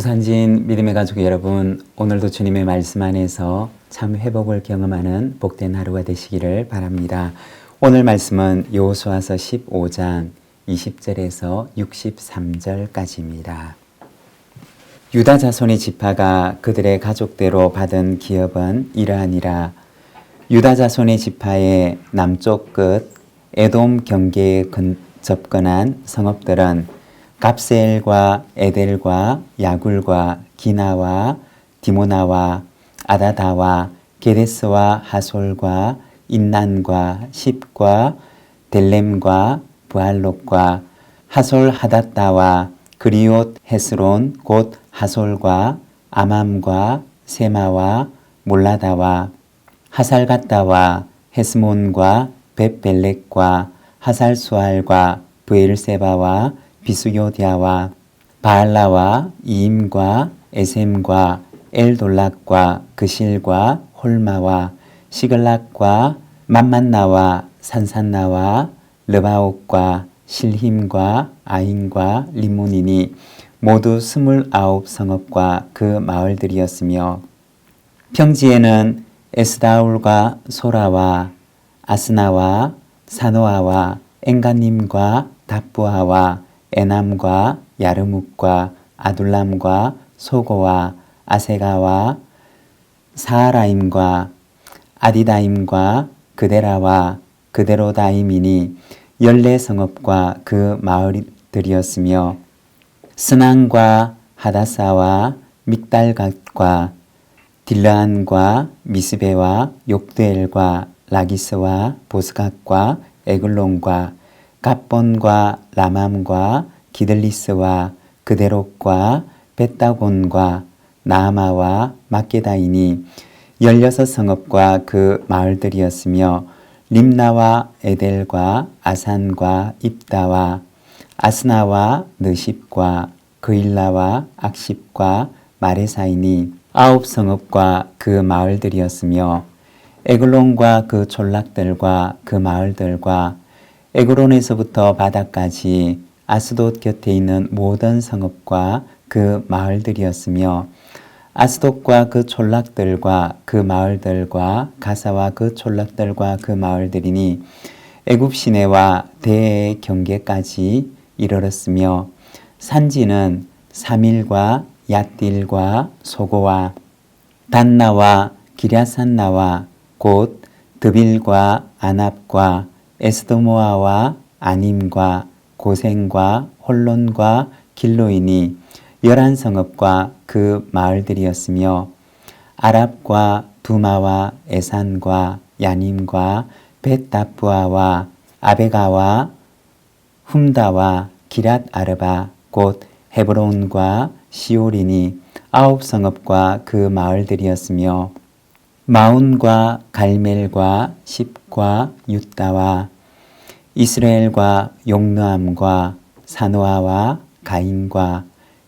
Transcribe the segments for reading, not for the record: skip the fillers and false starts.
부산진 믿음의 가족 여러분, 오늘도 주님의 말씀 안에서 참 회복을 경험하는 복된 하루가 되시기를 바랍니다. 오늘 말씀은 여호수아서 15장 20절에서 63절까지입니다. 유다 자손의 지파가 그들의 가족대로 받은 기업은 이러하니라. 유다 자손의 지파의 남쪽 끝 에돔 경계에 접근한 성읍들은 갑세엘과 에델과 야굴과 기나와 디모나와 아다다와 게데스와 하솔과 인난과 십과 델렘과 부알롯과 하솔 하닷다와 그리옷 헤스론 곧 하솔과 아맘과 세마와 몰라다와 하살갓다와 헤스몬과 벳벨렉과 하살수알과 브엘세바와 비수요디아와 바알라와 이임과 에셈과 엘돌락과 그실과 홀마와 시글락과 맘만나와 산산나와 르바옥과 실힘과 아인과 림몬이니 모두 29성읍과 그 마을들이었으며 평지에는 에스다울과 소라와 아스나와 사노아와 엔가님과 답부아와 에남과 야르묵과 아둘람과 소고와 아세가와 사하라임과 아디다임과 그데라와 그데로다임이니 14성읍과 그 마을들이었으며 스난과 하다사와 믹달갓과 딜라안과 미스베와 욕드엘과 라기스와 보스갓과 에글론과 갓본과 라맘과 기들리스와 그데롯과 벳다곤과 나아마와 막게다이니 16성읍과 그 마을들이었으며 림나와 에델과 아산과 입다와 아스나와 느십과 그일라와 악십과 마레사이니 9성읍과 그 마을들이었으며 에글론과 그 촌락들과 그 마을들과 에그론에서부터 바다까지 아스돗 곁에 있는 모든 성읍과 그 마을들이었으며 아스돗과 그 촌락들과 그 마을들과 가사와 그 촌락들과 그 마을들이니 애굽 시내와 대의 경계까지 이르렀으며 산지는 사밀과 얏딜과 소고와 단나와 기랴산나와 곧 드빌과 아납과 에스도모아와 아님과 고센과 홀론과 길로이니 11성읍과 그 마을들이었으며 아랍과 두마와 에산과 야님과 벳다부아와 아베가와 훔다와 기랏 아르바 곧 헤브론과 시올이니 9성읍과 그 마을들이었으며 마운과 갈멜과 십과 윳다와 이스라엘과 용르암과 사노아와 가인과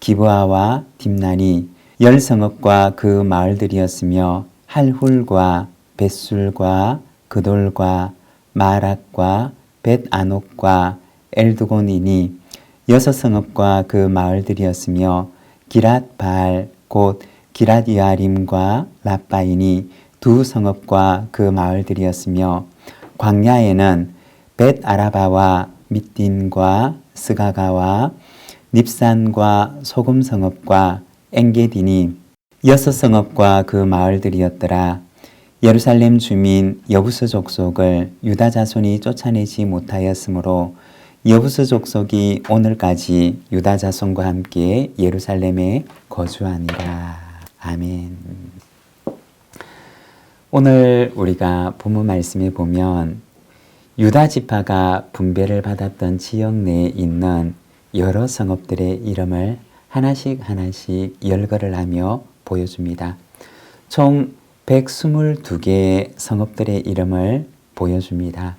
기브아와 딥나니 10성읍과 그 마을들이었으며 할훌과 벳술과 그돌과 마락과 벳아녹과 엘드곤이니 6성읍과 그 마을들이었으며 기랏바알 곧 기랏이아림과 라빠이니 2성읍과 그 마을들이었으며 광야에는 벳아라바와 밑딘과 스가가와 닙산과 소금성읍과 엔게디니 6성읍과 그 마을들이었더라. 예루살렘 주민 여부스 족속을 유다 자손이 쫓아내지 못하였으므로 여부스 족속이 오늘까지 유다 자손과 함께 예루살렘에 거주하니라. 아멘. 오늘 우리가 본문 말씀에 보면 유다 지파가 분배를 받았던 지역 내에 있는 여러 성읍들의 이름을 하나씩 열거를 하며 보여줍니다. 총 122개의 성읍들의 이름을 보여줍니다.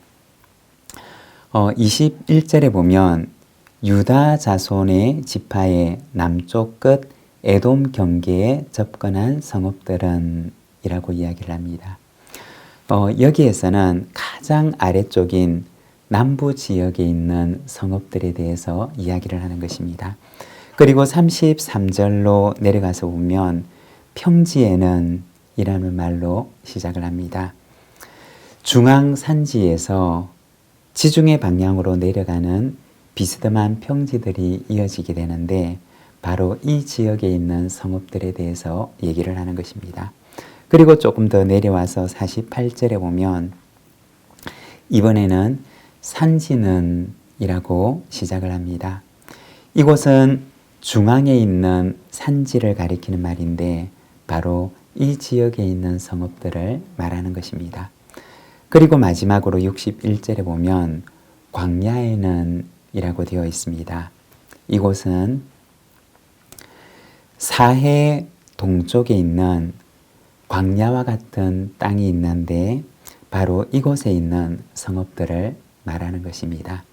21절에 보면 유다 자손의 지파의 남쪽 끝 에돔 경계에 접근한 성읍들은 이라고 이야기를 합니다. 여기에서는 가장 아래쪽인 남부 지역에 있는 성읍들에 대해서 이야기를 하는 것입니다. 그리고 33절로 내려가서 보면 평지에는 이라는 말로 시작을 합니다. 중앙 산지에서 지중해 방향으로 내려가는 비스듬한 평지들이 이어지게 되는데 바로 이 지역에 있는 성읍들에 대해서 얘기를 하는 것입니다. 그리고 조금 더 내려와서 48절에 보면 이번에는 산지는 이라고 시작을 합니다. 이곳은 중앙에 있는 산지를 가리키는 말인데 바로 이 지역에 있는 성읍들을 말하는 것입니다. 그리고 마지막으로 61절에 보면 광야에는 이라고 되어 있습니다. 이곳은 사해 동쪽에 있는 광야와 같은 땅이 있는데 바로 이곳에 있는 성읍들을 말하는 것입니다.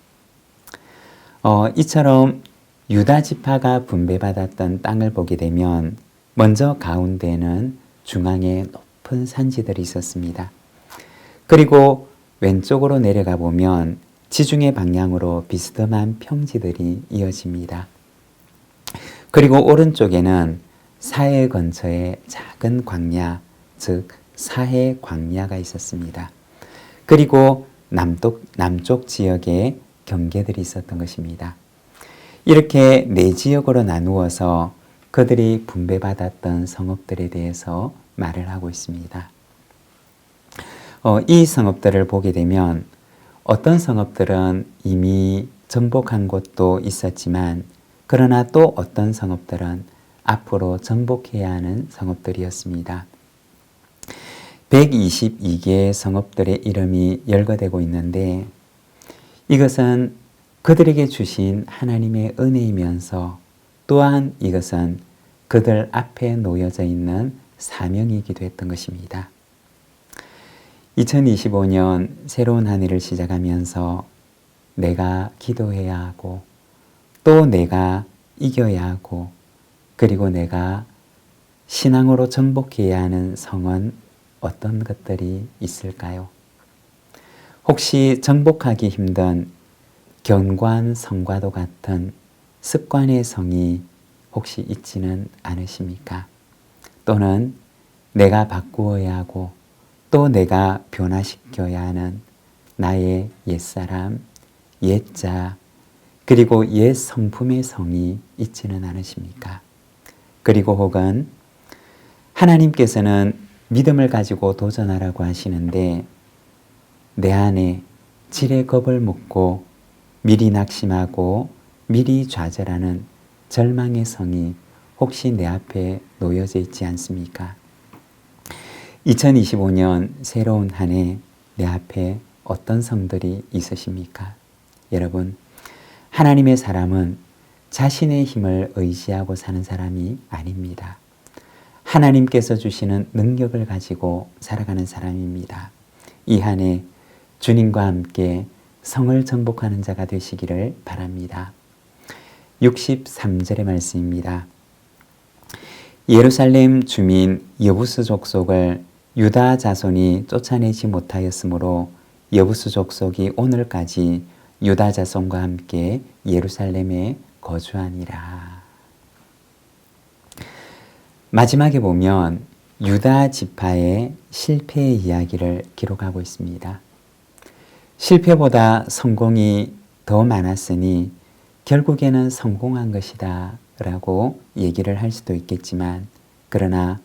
이처럼 유다 지파가 분배받았던 땅을 보게 되면 먼저 가운데는 중앙에 높은 산지들이 있었습니다. 그리고 왼쪽으로 내려가 보면 지중해 방향으로 비스듬한 평지들이 이어집니다. 그리고 오른쪽에는 사해 근처에 작은 광야, 즉 사해 광야가 있었습니다. 그리고 남쪽 지역에 경계들이 있었던 것입니다. 이렇게 네 지역으로 나누어서 그들이 분배받았던 성읍들에 대해서 말을 하고 있습니다. 이 성읍들을 보게 되면 어떤 성읍들은 이미 정복한 곳도 있었지만 그러나 또 어떤 성읍들은 앞으로 정복해야 하는 성읍들이었습니다. 122개의 성읍들의 이름이 열거되고 있는데 이것은 그들에게 주신 하나님의 은혜이면서 또한 이것은 그들 앞에 놓여져 있는 사명이기도 했던 것입니다. 2025년 새로운 한 해를 시작하면서 내가 기도해야 하고 또 내가 이겨야 하고 그리고 내가 신앙으로 정복해야 하는 성은 어떤 것들이 있을까요? 혹시 정복하기 힘든 견고한 성과도 같은 습관의 성이 혹시 있지는 않으십니까? 또는 내가 바꾸어야 하고 또 내가 변화시켜야 하는 나의 옛사람, 옛자, 그리고 옛 성품의 성이 있지는 않으십니까? 그리고 혹은 하나님께서는 믿음을 가지고 도전하라고 하시는데 내 안에 지레 겁을 먹고 미리 낙심하고 미리 좌절하는 절망의 성이 혹시 내 앞에 놓여져 있지 않습니까? 2025년 새로운 한 해 내 앞에 어떤 성들이 있으십니까? 여러분, 하나님의 사람은 자신의 힘을 의지하고 사는 사람이 아닙니다. 하나님께서 주시는 능력을 가지고 살아가는 사람입니다. 이 한 해 주님과 함께 성을 정복하는 자가 되시기를 바랍니다. 63절의 말씀입니다. 예루살렘 주민 여부스 족속을 유다 자손이 쫓아내지 못하였으므로 여부스 족속이 오늘까지 유다 자손과 함께 예루살렘에 거주하니라. 마지막에 보면 유다 지파의 실패의 이야기를 기록하고 있습니다. 실패보다 성공이 더 많았으니 결국에는 성공한 것이다 라고 얘기를 할 수도 있겠지만 그러나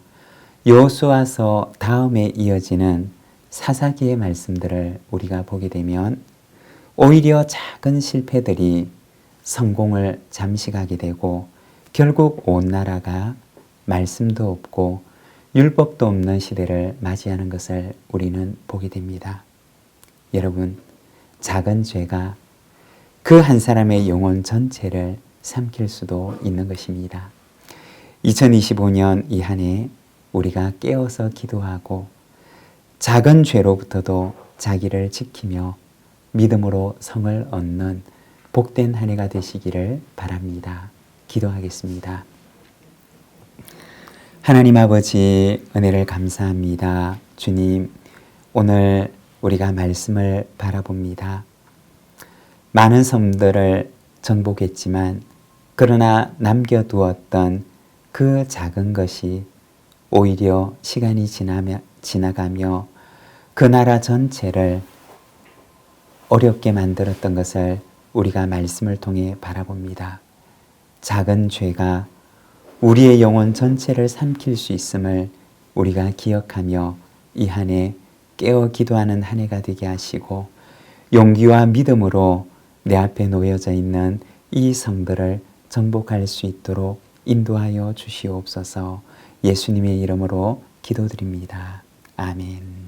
여호수아서 다음에 이어지는 사사기의 말씀들을 우리가 보게 되면 오히려 작은 실패들이 성공을 잠식하게 되고 결국 온 나라가 말씀도 없고 율법도 없는 시대를 맞이하는 것을 우리는 보게 됩니다. 여러분, 작은 죄가 그 한 사람의 영혼 전체를 삼킬 수도 있는 것입니다. 2025년 이 한 해 우리가 깨어서 기도하고 작은 죄로부터도 자기를 지키며 믿음으로 성을 얻는 복된 한 해가 되시기를 바랍니다. 기도하겠습니다. 하나님 아버지, 은혜를 감사합니다. 주님, 오늘 우리가 말씀을 바라봅니다. 많은 섬들을 정복했지만 그러나 남겨두었던 그 작은 것이 오히려 시간이 지나가며 그 나라 전체를 어렵게 만들었던 것을 우리가 말씀을 통해 바라봅니다. 작은 죄가 우리의 영혼 전체를 삼킬 수 있음을 우리가 기억하며 이 한 해 깨어 기도하는 한 해가 되게 하시고 용기와 믿음으로 내 앞에 놓여져 있는 이 성들을 정복할 수 있도록 인도하여 주시옵소서. 예수님의 이름으로 기도드립니다. 아멘.